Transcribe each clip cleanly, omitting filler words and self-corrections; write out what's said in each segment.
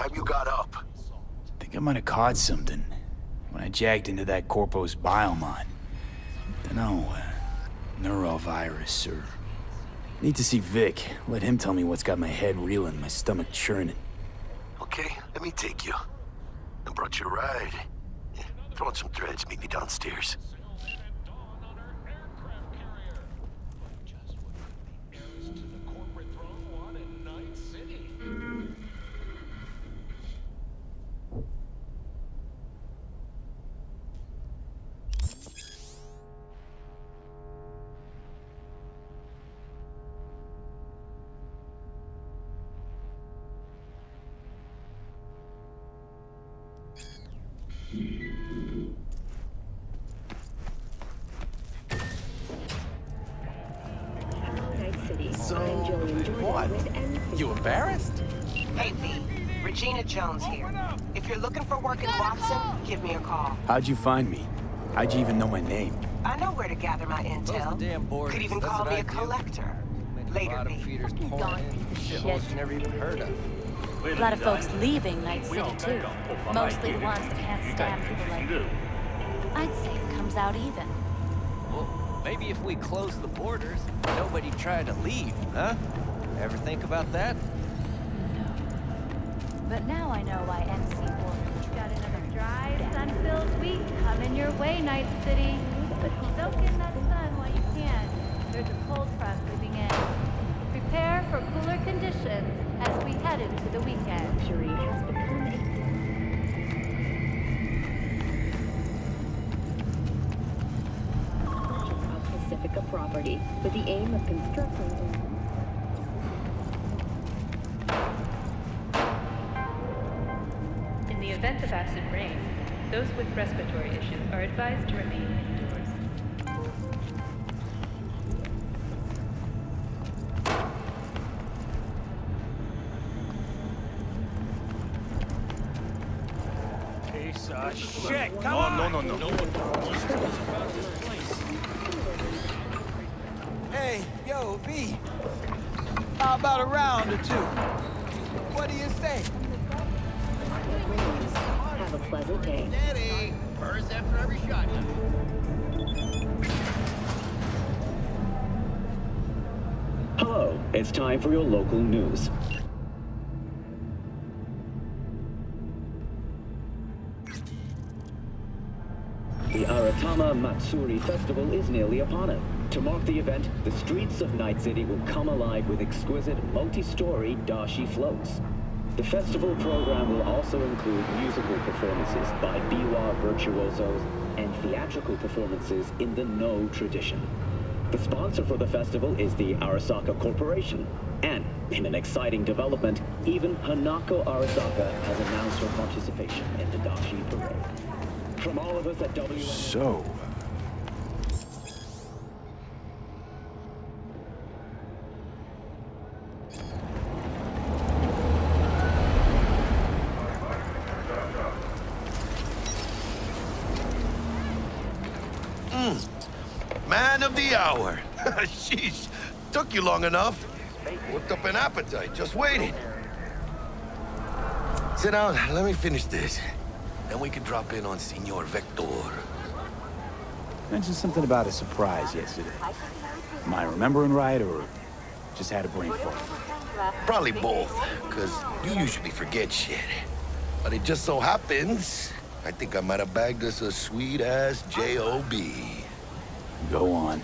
time you got up? Think I might have caught something when I jacked into that Corpo's biomon. Dunno, neurovirus or... Need to see Vic. Let him tell me what's got my head reeling, my stomach churning. Okay, let me take you. I brought you a ride. Yeah, throw on some threads, meet me downstairs. What? You embarrassed? Hey, V. Regina Jones here. If you're looking for work in Watson, give me a call. How'd you find me? How'd you even know my name? I know where to gather my intel. Could even call me a collector. Later, V. Gone piece of shit. You never even heard of. A lot of folks leaving Night City, too. Mostly the ones that can't stand people like you. I'd say it comes out even. Well, maybe if we close the borders, nobody try to leave, huh? Ever think about that? No. But now I know why MC Warren got another dry, sun-filled week coming your way, Night City. But soak in that sun while you can. There's a cold front moving in. Prepare for cooler conditions as we head into the weekend. Luxury has become a Pacifica property with the aim of constructing. In the event of acid rain, those with respiratory issues are advised to remain indoors. Piece of shit! Come on! No. Hey, yo, V. How about a round or two? What do you say? Have a pleasant day. Steady. Burst after every shot. Hello, it's time for your local news. The Aratama Matsuri Festival is nearly upon us. To mark the event, the streets of Night City will come alive with exquisite, multi-story dashi floats. The festival program will also include musical performances by biwa virtuosos and theatrical performances in the No tradition. The sponsor for the festival is the Arasaka Corporation, and in an exciting development, even Hanako Arasaka has announced her participation in the dashi parade. From all of us at WN... So... Man of the hour. Sheesh. Took you long enough. Worked up an appetite, just waiting. Sit down, let me finish this. Then we can drop in on Senor Vector. Mentioned something about a surprise yesterday. Am I remembering right, or just had a brain fart? Probably both, because you usually forget shit. But it just so happens, I think I might have bagged us a sweet-ass J.O.B. Go on.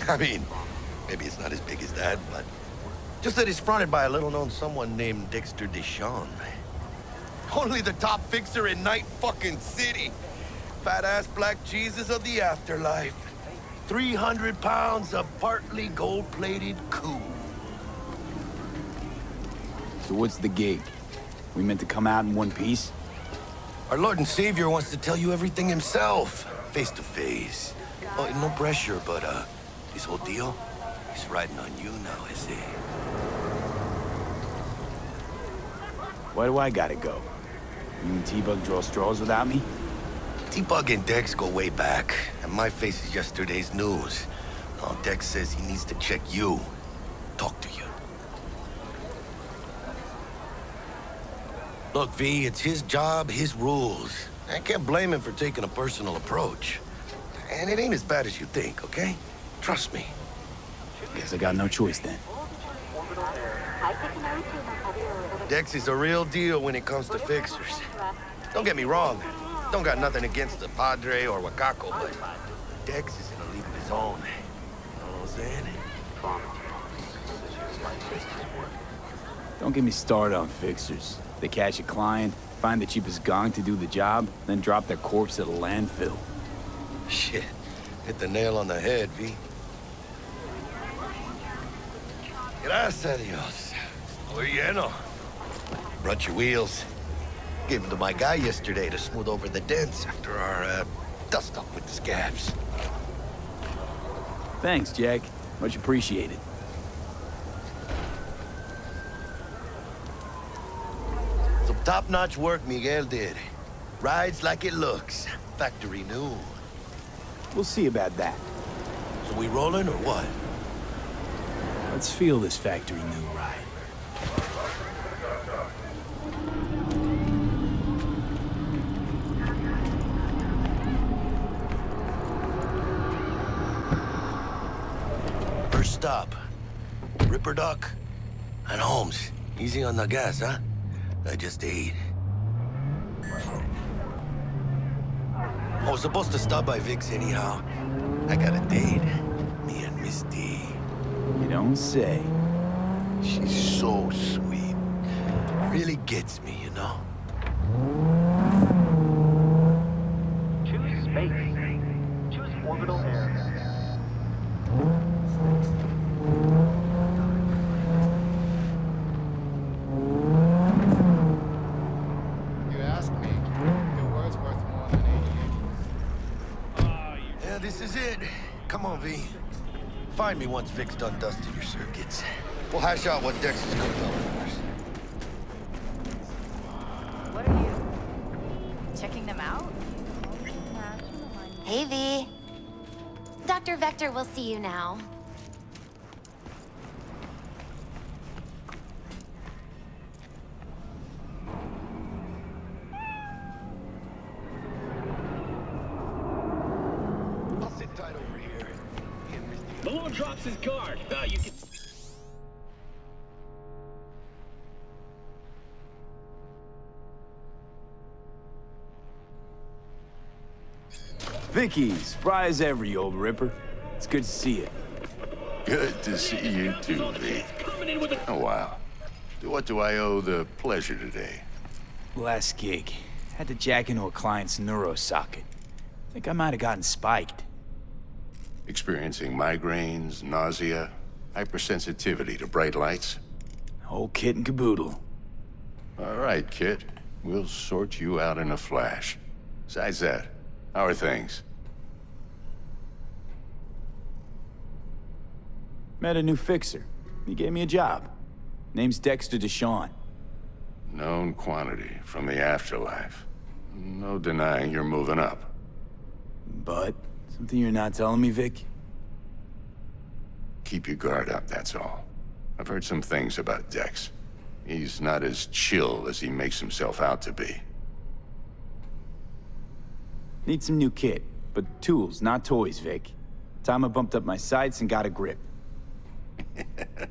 I mean, maybe it's not as big as that, but just that it's fronted by a little-known someone named Dexter Deshawn. Only the top fixer in Night fucking City. Fat-ass black Jesus of the afterlife. 300 pounds of partly gold-plated cool. So what's the gig? We meant to come out in one piece? Our Lord and Savior wants to tell you everything himself, face to face. Oh, no pressure, but this whole deal is riding on you now, I say. Why do I gotta go? You and T-Bug draw straws without me? T-Bug and Dex go way back, and my face is yesterday's news. Now Dex says he needs to check you, talk to you. Look, V, it's his job, his rules. I can't blame him for taking a personal approach. And it ain't as bad as you think, okay? Trust me. Guess I got no choice then. Dex is a real deal when it comes to fixers. Don't get me wrong. Don't got nothing against the Padre or Wakako, but Dex is in a league of his own. You know what I'm saying? Don't get me started on fixers. They catch a client, find the cheapest gong to do the job, then drop their corpse at a landfill. Shit. Hit the nail on the head, V. Gracias a Dios. Estoy lleno. Brought your wheels. Gave them to my guy yesterday to smooth over the dents after our, dust-up with the scabs. Thanks, Jack. Much appreciated. Some top-notch work Miguel did. Rides like it looks. Factory new. We'll see about that. So we rolling or what? Let's feel this factory new ride. First stop. Ripper Duck and Holmes. Easy on the gas, huh? I just ate. I was supposed to stop by Vic's anyhow. I got a date. Me and Miss D. You don't say. She's so sweet. Really gets me, you know? Choose space. Choose orbital air. You ask me, your word's worth more than 80 acres. Yeah, this is it. Come on, V. Find me once Vic's done dusting your circuits. We'll hash out what Dex is cooked up first. What are you? Checking them out? Hey, V. Dr. Vector will see you now. I'll sit tight over here. Malone drops his guard. You can... Vicky, spry as ever, you old ripper. It's good to see you. Good to see you too, V. Oh, wow. What do I owe the pleasure today? Last gig. Had to jack into a client's neuro socket. Think I might have gotten spiked. Experiencing migraines, nausea, hypersensitivity to bright lights? Whole kit and caboodle. All right, kid. We'll sort you out in a flash. Besides that, how are things? Met a new fixer. He gave me a job. Name's Dexter DeShawn. Known quantity from the afterlife. No denying you're moving up. But something you're not telling me, Vic? Keep your guard up, that's all. I've heard some things about Dex. He's not as chill as he makes himself out to be. Need some new kit, but tools, not toys, Vic. Time I bumped up my sights and got a grip.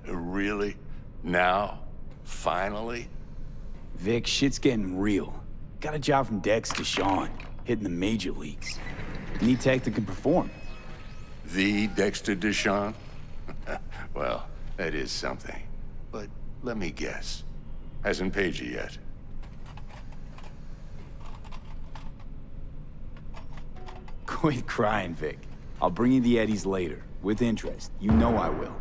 Really? Now? Finally? Vic, shit's getting real. Got a job from Dex to Sean, hitting the major leagues. Need tech that can perform. The Dexter DeShawn? Well, that is something. But let me guess. Hasn't paid you yet. Quit crying, Vic. I'll bring you the Eddies later, with interest. You know I will.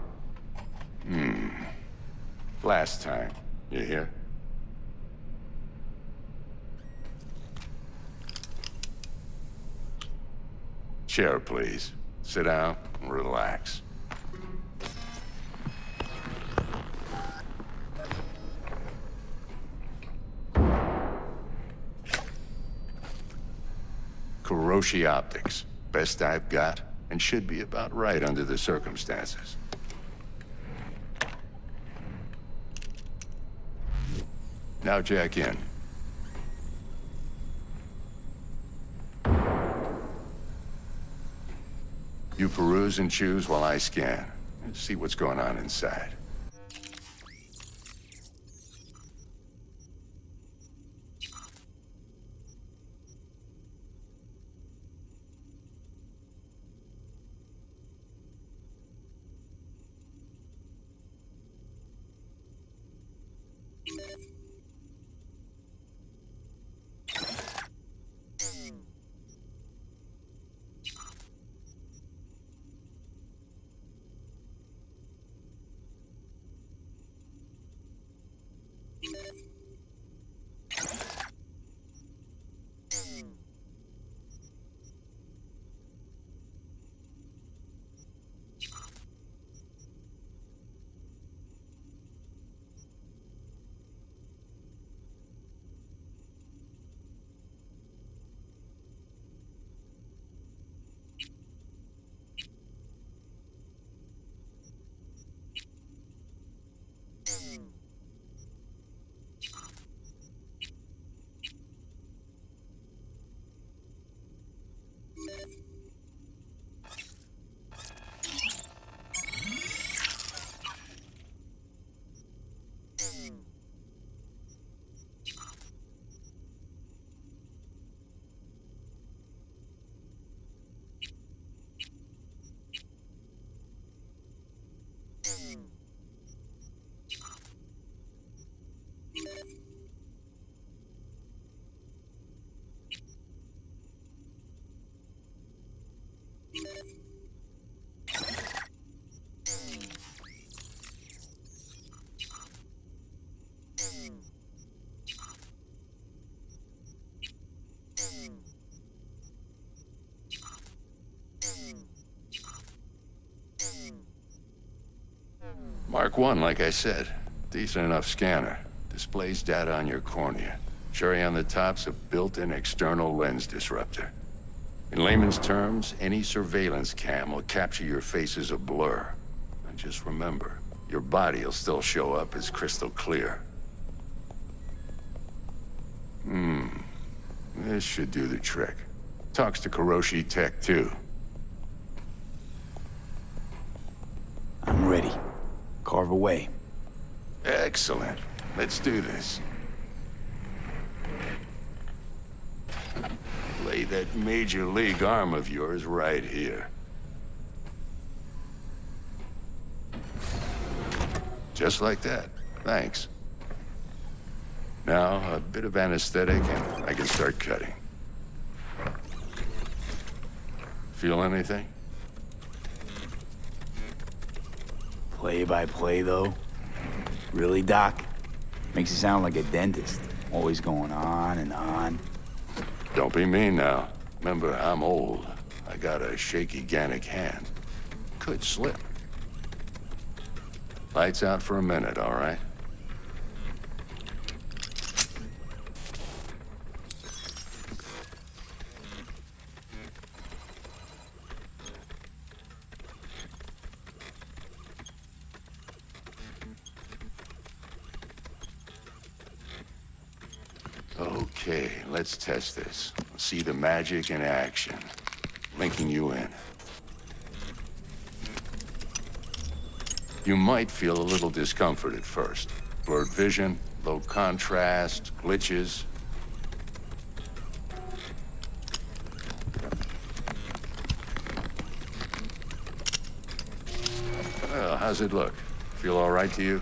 Last time. You hear? Chair, please. Sit down and relax. Kuroshi Optics. Best I've got, and should be about right under the circumstances. Now jack in. booze and chews while I scan. See what's going on inside. Mark 1, like I said. Decent enough scanner. Displays data on your cornea. Cherry on the top's a built-in external lens disruptor. In layman's terms, any surveillance cam will capture your face as a blur. And just remember, your body will still show up as crystal clear. This should do the trick. Talks to Kuroshi Tech, too. I'm ready. Carve away. Excellent. Let's do this. Lay that major league arm of yours right here. Just like that. Thanks. Now, a bit of anesthetic and I can start cutting. Feel anything? Play by play, though? Really, Doc? Makes you sound like a dentist. Always going on and on. Don't be mean now. Remember, I'm old. I got a shaky Gannic hand. Could slip. Lights out for a minute, all right? Okay, let's test this. See the magic in action. Linking you in. You might feel a little discomfort at first. Blurred vision, low contrast, glitches. Well, how's it look? Feel all right to you?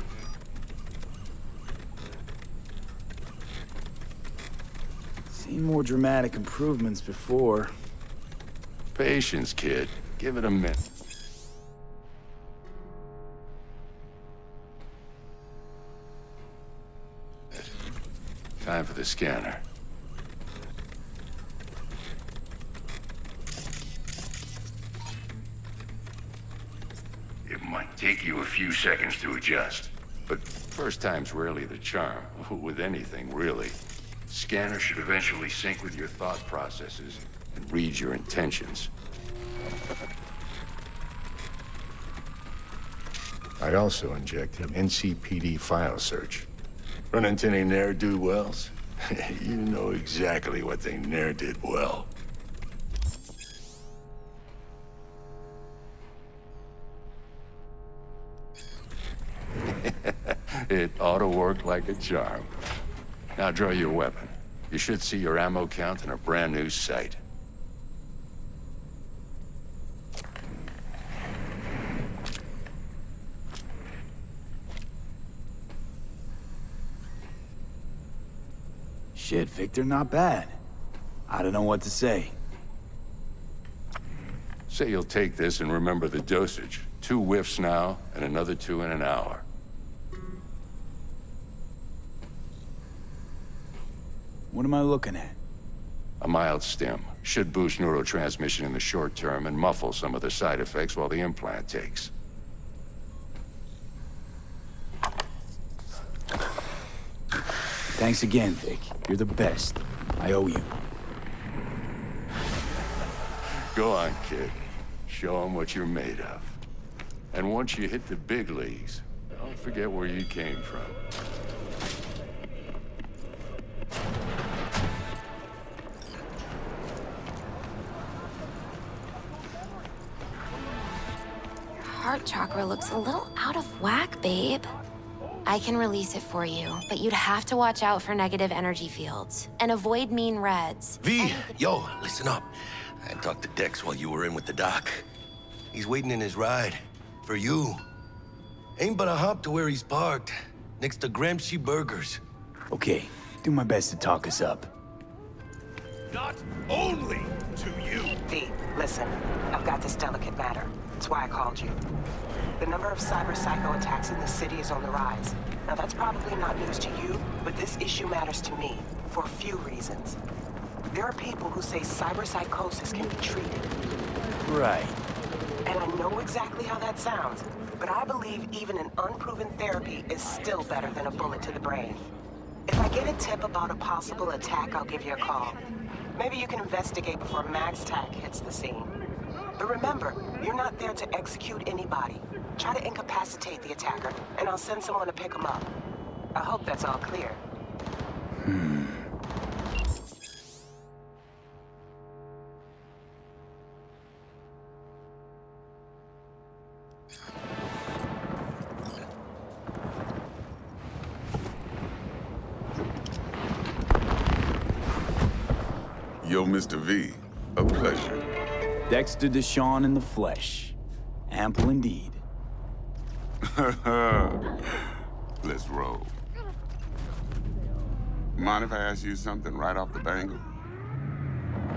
Seen more dramatic improvements before. Patience, kid. Give it a minute. Time for the scanner. It might take you a few seconds to adjust, but first time's rarely the charm, with anything, really. Scanner should eventually sync with your thought processes and read your intentions. I also inject an NCPD file search. Run into any ne'er-do-wells? You know exactly what they ne'er did well. It ought to work like a charm. Now draw your weapon. You should see your ammo count in a brand new sight. Shit, Victor, not bad. I don't know what to say. Say you'll take this and remember the dosage. 2 whiffs now, and another 2 in an hour. What am I looking at? A mild stim. Should boost neurotransmission in the short term and muffle some of the side effects while the implant takes. Thanks again, Vic. You're the best. I owe you. Go on, kid. Show them what you're made of. And once you hit the big leagues, don't forget where you came from. Your heart chakra looks a little out of whack, babe. I can release it for you, but you'd have to watch out for negative energy fields and avoid mean reds. V, yo, listen up. I talked to Dex while you were in with the doc. He's waiting in his ride. For you. Ain't but a hop to where he's parked. Next to Gramsci Burgers. Okay, do my best to talk us up. Not only to you. V, listen. I've got this delicate matter. That's why I called you. The number of cyber psycho attacks in the city is on the rise. Now that's probably not news to you, but this issue matters to me for a few reasons. There are people who say cyber psychosis can be treated. Right. And I know exactly how that sounds, but I believe even an unproven therapy is still better than a bullet to the brain. If I get a tip about a possible attack, I'll give you a call. Maybe you can investigate before MaxTac hits the scene. But remember, you're not there to execute anybody. Try to incapacitate the attacker, and I'll send someone to pick him up. I hope that's all clear. Yo, Mr. V, a pleasure. Dexter Deshawn in the flesh. Ample indeed. Let's roll. Mind if I ask you something right off the bangle?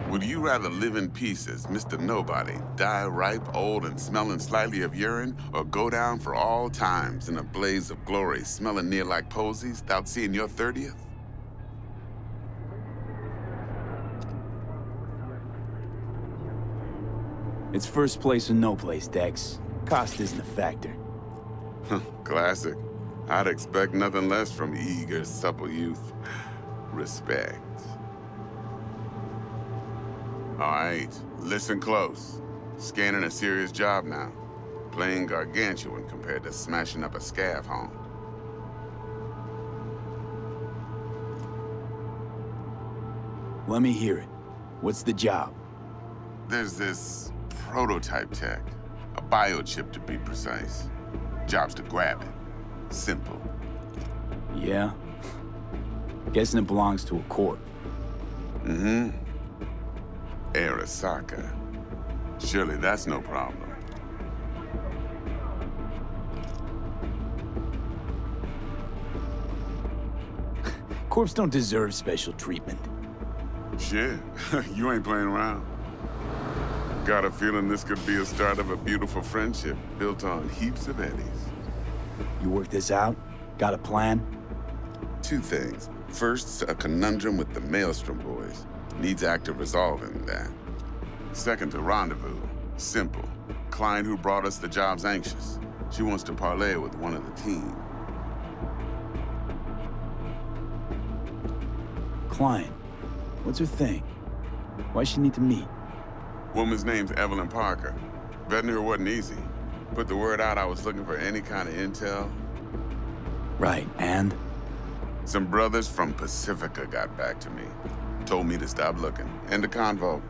Would you rather live in pieces, Mr. Nobody, die ripe, old, and smelling slightly of urine, or go down for all times in a blaze of glory, smelling near like posies, without seeing your 30th? It's first place or no place, Dex. Cost isn't a factor. Classic. I'd expect nothing less from eager, supple youth. Respect. All right, listen close. Scanning a serious job now. Playing gargantuan compared to smashing up a scav home. Let me hear it. What's the job? There's this prototype tech. A biochip, to be precise. Job's to grab it. Simple. Yeah? Guessing it belongs to a corp. Mm-hmm. Arasaka. Surely that's no problem. Corps don't deserve special treatment. Shit, you ain't playing around. Got a feeling this could be a start of a beautiful friendship built on heaps of eddies. You work this out? Got a plan? 2 things. First, a conundrum with the Maelstrom boys. Needs active resolving that. Second, a rendezvous. Simple. Client who brought us the job's anxious. She wants to parlay with one of the team. Client. What's her thing? Why she need to meet? Woman's name's Evelyn Parker. Vetting her wasn't easy. Put the word out I was looking for any kind of intel. Right, and? Some brothers from Pacifica got back to me. Told me to stop looking. End of convo.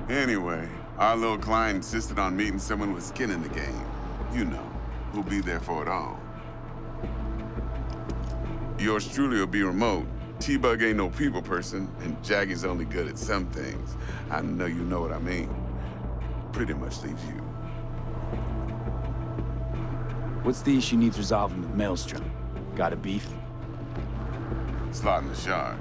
Anyway, our little client insisted on meeting someone with skin in the game. You know, who'll be there for it all. Yours truly will be remote. T-Bug ain't no people person, and Jaggy's only good at some things. I know you know what I mean. Pretty much leaves you. What's the issue needs resolving with Maelstrom? Got a beef? Slot in the shard.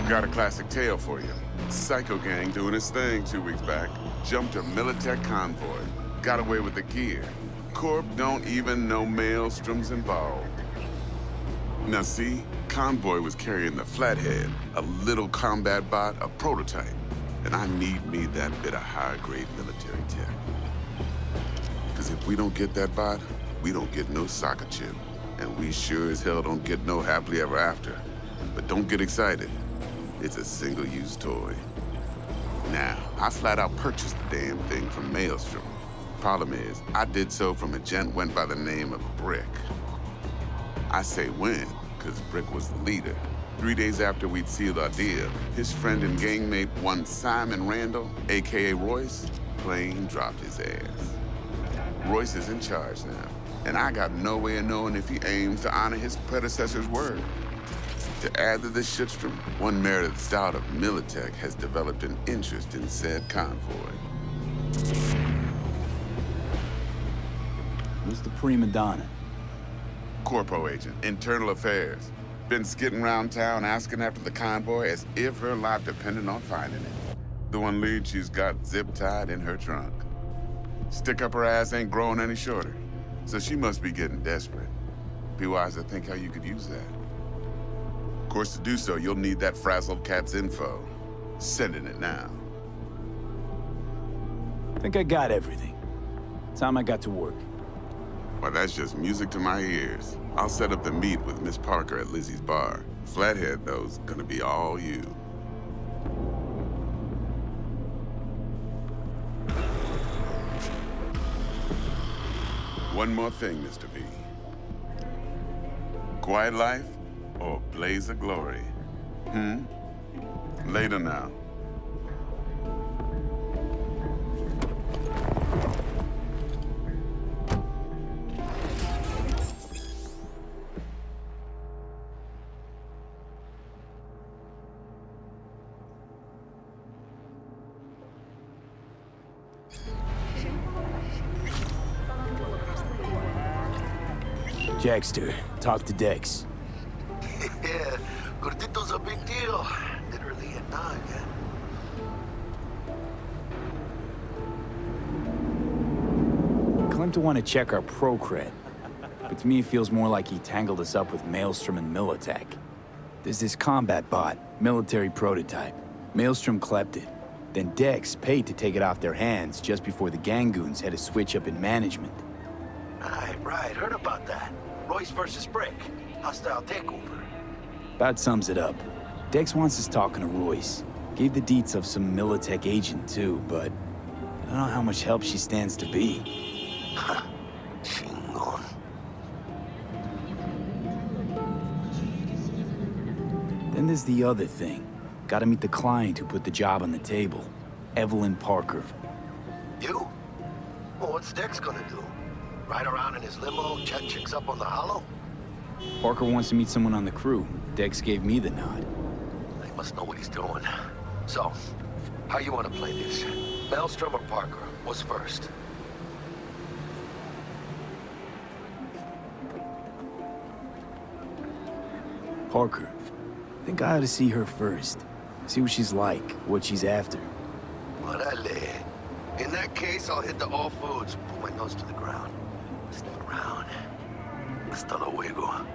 Got a classic tale for you. Psycho gang doing his thing 2 weeks back. Jumped a Militech convoy. Got away with the gear. Corp don't even know Maelstrom's involved. Now see, convoy was carrying the Flathead, a little combat bot, a prototype. And I need me that bit of high-grade military tech. Because if we don't get that bot, we don't get no soccer chip. And we sure as hell don't get no happily ever after. But don't get excited. It's a single-use toy. Now, I flat out purchased the damn thing from Maelstrom. Problem is, I did so from a gent went by the name of Brick. I say when, because Brick was the leader. 3 days after we'd sealed our deal, his friend and gangmate, one Simon Randall, AKA Royce, plain dropped his ass. Royce is in charge now, and I got no way of knowing if he aims to honor his predecessor's word. To add to this shitstorm, one merited stout of Militech has developed an interest in said convoy. Who's the prima donna? Corpo agent, internal affairs. Been skidding around town asking after the convoy as if her life depended on finding it. The one lead she's got zip-tied in her trunk. Stick up her ass ain't growing any shorter, so she must be getting desperate. Be wise to think how you could use that. Of course, to do so, you'll need that frazzled cat's info. Sending it now. I think I got everything. Time I got to work. Well, that's just music to my ears. I'll set up the meet with Miss Parker at Lizzie's bar. Flathead, though's gonna be all you. One more thing, Mr. V. Quiet life or blaze of glory? Later now. Jackster, talk to Dex. Yeah, Gordito's a big deal. Literally a dog, yeah. Claimed to want to check our pro cred, but to me it feels more like he tangled us up with Maelstrom and Militech. There's this combat bot, military prototype. Maelstrom clept it. Then Dex paid to take it off their hands just before the Gangoons had a switch up in management. Right, heard about that. Royce versus Brick. Hostile takeover. About sums it up. Dex wants us talking to Royce. Gave the deets of some Militech agent too, but I don't know how much help she stands to be. Chingon. Then there's the other thing. Gotta meet the client who put the job on the table. Evelyn Parker. You? Well, what's Dex gonna do? Ride around in his limo, chat chicks up on the hollow? Parker wants to meet someone on the crew. Dex gave me the nod. He must know what he's doing. So, how you want to play this? Maelstrom or Parker? What's first? Parker. I think I ought to see her first. See what she's like, what she's after. Orale. In that case, I'll hit the all foods, put my nose to the ground. Sniff around. Hasta luego.